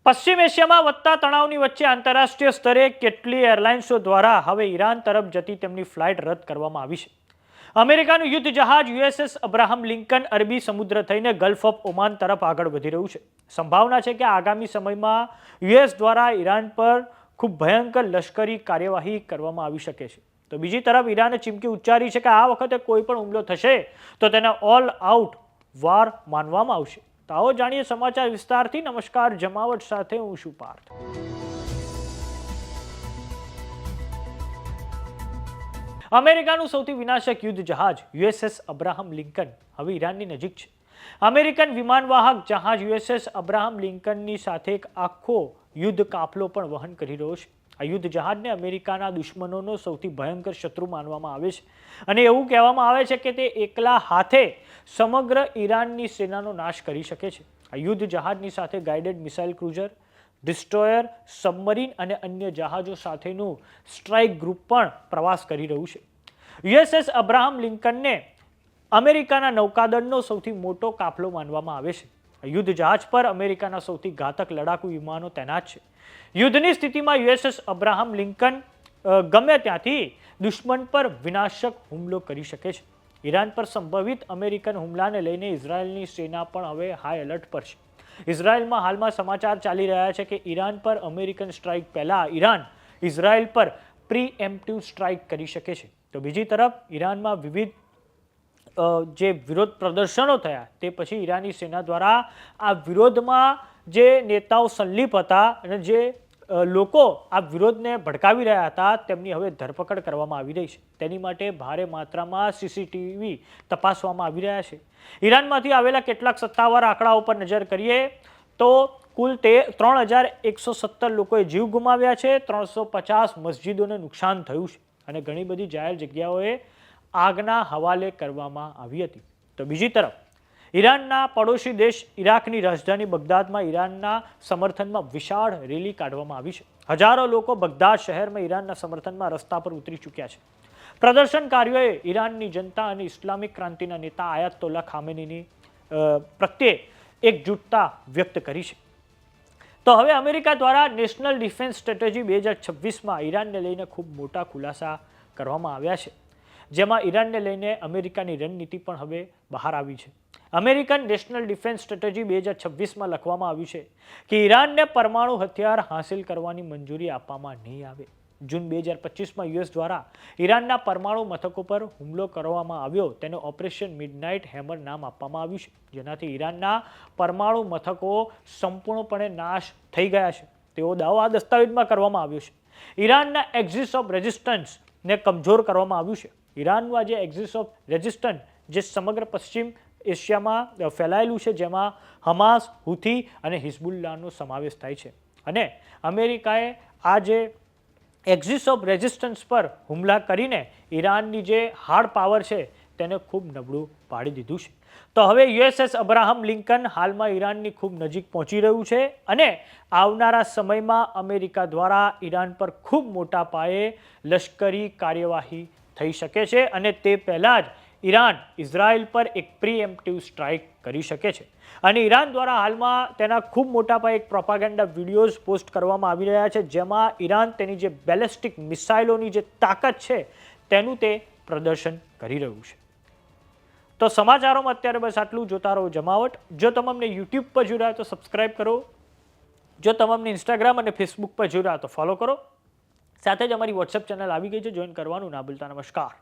પશ્ચિમ એશિયામાં વધતા તણાવની વચ્ચે આંતરરાષ્ટ્રીય સ્તરે કેટલી એરલાઇન્સો દ્વારા હવે ઈરાન તરફ જતી તેમની ફ્લાઇટ રદ કરવામાં આવી છે. અમેરિકાનું યુદ્ધ જહાજ યુએસએસ અબ્રાહમ લિંકન અરબી સમુદ્ર થઈને ગલ્ફ ઓફ ઓમાન તરફ આગળ વધી રહ્યું છે. સંભાવના છે કે આગામી સમયમાં યુએસ દ્વારા ઈરાન પર ખૂબ ભયંકર લશ્કરી કાર્યવાહી કરવામાં આવી શકે છે. તો બીજી તરફ ઈરાને ચીમકી ઉચ્ચારી છે કે આ વખતે કોઈ પણ હુમલો થશે તો તેને ઓલ આઉટ વોર માનવામાં આવશે. તો આવો જાણીએ સમાચાર વિસ્તારથી. નમસ્કાર, જમાવટ સાથે હું છું પાર્થ. અમેરિકાનું સૌથી વિનાશક યુદ્ધ જહાજ યુએસએસ અબ્રાહમ લિંકન હવે ઈરાનની નજીક છે. અમેરિકન વિમાનવાહક જહાજ યુએસએસ અબ્રાહમ લિંકનની સાથે એક આખો યુદ્ધ કાફલો પણ વહન કરી રહ્યો છે. આ યુદ્ધ જહાજને અમેરિકાના દુશ્મનોનો સૌથી ભયંકર શત્રુ માનવામાં આવે છે અને એવું કહેવામાં આવે છે કે તે એકલા હાથે સમગ્ર ઈરાનની સેનાનો નાશ કરી શકે છે. આ યુદ્ધ જહાજની સાથે guided missile cruiser, destroyer, submarine અને અન્ય જહાજો સાથેનું સ્ટ્રાઇક ગ્રુપ પણ પ્રવાસ કરી રહ્યું છે. યુએસએસ અબ્રાહમ લિંકનને અમેરિકાના નૌકાદળનો સૌથી મોટો કાફલો માનવામાં આવે છે. આ યુદ્ધ જહાજ પર અમેરિકાના સૌથી ઘાતક લડાકુ વિમાનો તૈનાત છે. યુદ્ધની સ્થિતિમાં યુએસએસ અબ્રાહમ લિંકન ગમે ત્યાંથી દુશ્મન પર વિનાશક હુમલો કરી શકે છે. ઈરાન પર સંભવિત અમેરિકન હુમલાને લઈને ઇઝરાયલની સેના પણ હવે હાઈ એલર્ટ પર છે. ઇઝરાયલમાં હાલમાં સમાચાર ચાલી રહ્યા છે કે ઈરાન પર અમેરિકન સ્ટ્રાઇક પહેલા ઈરાન ઇઝરાયલ પર પ્રીએમ્પ્ટિવ સ્ટ્રાઇક કરી શકે છે. તો બીજી તરફ ઈરાનમાં વિવિધ જે વિરોધ પ્રદર્શનો થયા તે પછી ઈરાની સેના દ્વારા આ વિરોધમાં જે નેતાઓ સંલિપ્ત હતા અને જે લોકો આ વિરોધને ભડકાવી રહ્યા હતા તેમની હવે ધરપકડ કરવામાં આવી રહી છે. તેની માટે ભારે માત્રામાં સીસીટીવી તપાસવામાં આવી રહ્યા છે. ઈરાનમાંથી આવેલા કેટલાક સત્તાવાર આંકડાઓ પર નજર કરીએ તો કુલ 3,117 લોકોએ જીવ ગુમાવ્યા છે, 350 મસ્જિદોને નુકસાન થયું છે અને ઘણી બધી જાહેર જગ્યાઓએ આગના હવાલે કરવામાં આવી હતી. તો બીજી તરફ ઈરાનના પડોશી દેશ ઈરાકની રાજધાની બગદાદમાં ઈરાનના સમર્થનમાં વિશાળ રેલી કાઢવામાં આવી છે. હજારો લોકો બગદાદ શહેરમાં ઈરાનના સમર્થનમાં રસ્તા પર ઉતરી ચૂક્યા છે. પ્રદર્શનકારીઓએ ઈરાનની જનતા અને ઇસ્લામિક ક્રાંતિના નેતા આયાતોલ્લા ખામેનીની પ્રત્યે એકજૂટતા વ્યક્ત કરી છે. તો હવે અમેરિકા દ્વારા નેશનલ ડિફેન્સ સ્ટ્રેટેજી 2026માં ઈરાનને લઈને ખૂબ મોટા ખુલાસા કરવામાં આવ્યા છે, જેમાં ઈરાનને લઈને અમેરિકાની રણનીતિ પણ હવે બહાર આવી છે. અમેરિકન નેશનલ ડિફેન્સ સ્ટ્રેટેજી 2026માં લખવામાં આવ્યું છે કે ઈરાનને પરમાણુ હથિયાર હાંસિલ કરવાની મંજૂરી આપવામાં નહીં આવે. જૂન 2025માં યુએસ દ્વારા ઈરાનના પરમાણુ મથકો પર હુમલો કરવામાં આવ્યો તેને ઓપરેશન મિડનાઇટ હેમર નામ આપવામાં આવ્યું છે, જેનાથી ઈરાનના પરમાણુ મથકો સંપૂર્ણપણે નાશ થઈ ગયા છે તેવો દાવો આ દસ્તાવેજમાં કરવામાં આવ્યો છે. ઈરાનના એક્સિસ ઓફ રેઝિસ્ટન્સને કમજોર કરવામાં આવ્યું છે. ઈરાનનું આજે એક્સિસ ઓફ રેઝિસ્ટન્સ જે સમગ્ર પશ્ચિમ એશિયામાં ફેલાયેલું છે, જેમાં હમાસ, હુથી અને હિઝબુલ્લાહનો સમાવેશ થાય છે અને અમેરિકાએ આ જે એક્સિસ ઓફ રેઝિસ્ટન્સ પર હુમલા કરીને ઈરાનની જે હાર્ડ પાવર છે તેને ખૂબ નબળું પાડી દીધું છે. તો હવે યુએસએસ અબ્રાહમ લિંકન હાલમાં ઈરાનની ખૂબ નજીક પહોંચી રહ્યું છે અને આવનારા સમયમાં અમેરિકા દ્વારા ઈરાન પર ખૂબ મોટા પાયે લશ્કરી કાર્યવાહી થઈ શકે છે અને તે પહેલાં જ ઈરાન ઇઝરાયલ પર એક પ્રીએમ્પ્ટિવ સ્ટ્રાઇક કરી શકે છે. અને ઈરાન દ્વારા હાલમાં તેના ખૂબ મોટા પાયે એક પ્રોપાગેન્ડા વિડીયોઝ પોસ્ટ કરવામાં આવી રહ્યા છે, જેમાં ઈરાન તેની જે બેલેસ્ટિક મિસાઇલોની જે તાકાત છે તેનું તે પ્રદર્શન કરી રહ્યું છે. તો સમાચારોમાં અત્યારે બસ આટલું. જોતા રહો જમાવટ. જો તમને યુટ્યુબ પર જોઈ રહ્યા તો સબસ્ક્રાઇબ કરો. જો તમને ઇન્સ્ટાગ્રામ અને ફેસબુક પર જોઈ રહ્યા તો ફોલો કરો. સાથે જ અમારી વોટ્સએપ ચેનલ આવી ગઈ છે, જોઈન કરવાનું ના ભૂલતા. નમસ્કાર.